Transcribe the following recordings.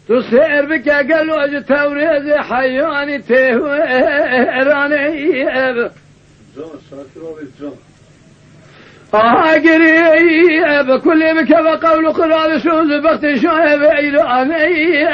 تسير بك قلوج توريز حياني تهويراني قريب كل بك وقول قرال شوز بخت شايب إيراني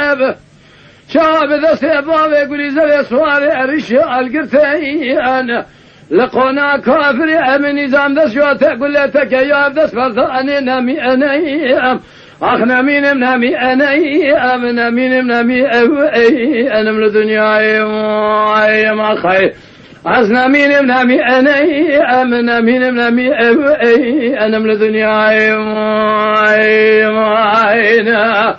شاب ذا سيباب يقول زي صواري الرشال قرتين لقونا كافر من نظام ذا شو تقول لك يا ذا سفرتاني نامي أنيام أخ نامي نامي أنيام نامي نامي أنا من الدنيا ما خير عزنا مين منامي أنيام نامي نامي أنا من الدنيا ما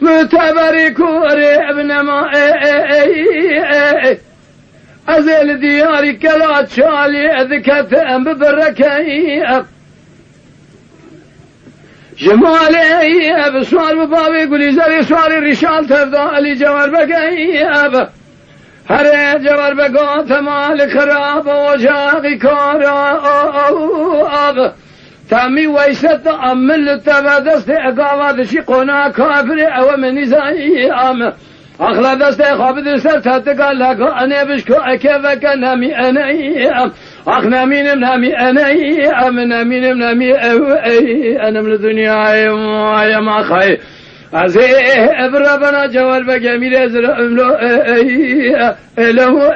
متبرك وريبنا ما أزل دياري كلا تشالي ذكتهم ببركي جمالي بسوار ببابي قولي زري سواري رشال تفضالي جوار بقي هر جوار بقا تمال خراب وجاقي كاراب تامي ويست أمل تبدست أقاوات شقنا كافر أو من نزايام أخلا دست خابد سرت قال لك أنا بشكو كيفك نامي أنا أخ نامي نامي أنا نامي نامي أنا من الدنيا يا ما خير عزيه بربنا جوال بجميل أزرق له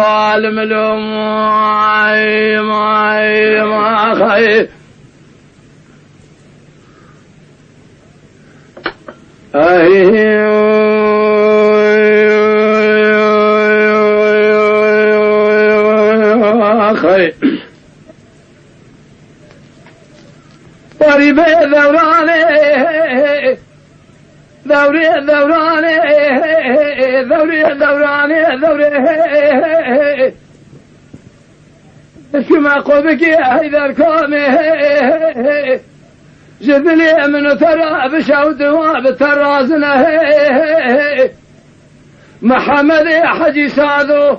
عالم له ما خير خير وريبي ذوراني ذوراني اسمع قوبك هيدا الكومي جذلي من ترى بشود وبترازنا محمد حجي سادو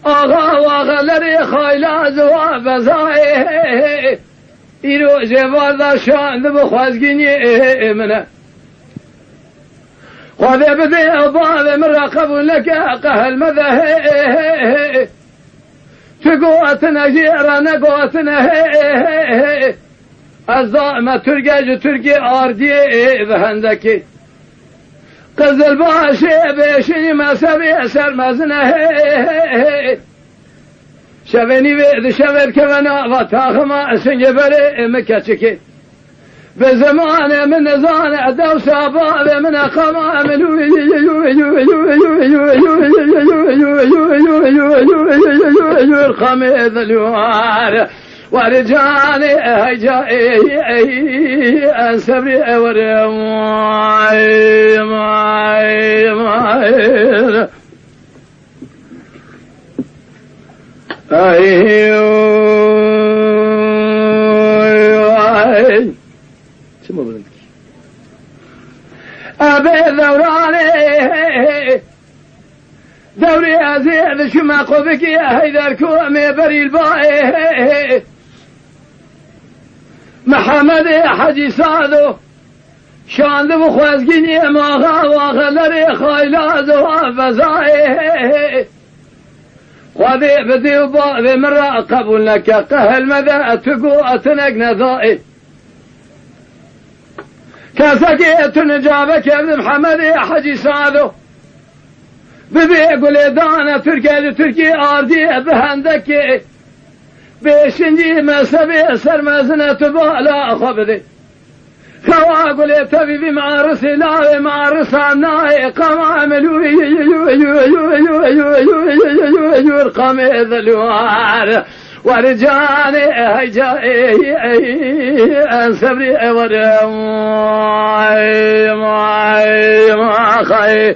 آغا وغلري خايلاز وبزاي إيرو جوار ذا شان ذبو خوازقيني منه وذا بذي أضال مراقب لك قهل مذا تقوتنا جيرنا قوتنا الظالمة ترقي أردي ذهندك قزل باشي بيشي ما سبي أسر مزنه شبني بيد شبر كمنا وطاخما سنجبري مكتشكي بزمان من نزان أدو سابا من أقام من الخميذ اليوار ورجاني هجائي أنسبري ورمائي أبي ذوراني دوري أزيد شما قبك يا هيدا الكومي بري الباي محمد حجي سادو شان ذو خوازقيني ماغا وغلري خايلاز وفزاي وذي بذي وباذي مرة قبل لك قهل مذا تقو أتنق نذائي كاسكيت نجابك يا ابن محمد يا حجي سادو بذي قولي دانا تركي آردي بهندك بيشنجي ما سبي سرمزنا تبالا خبدي خوا قولي تبي مع رسلا مع رسالنا قام عملوا قميذ الوار ورجاني هجائي أنسبري ورمائي ما خير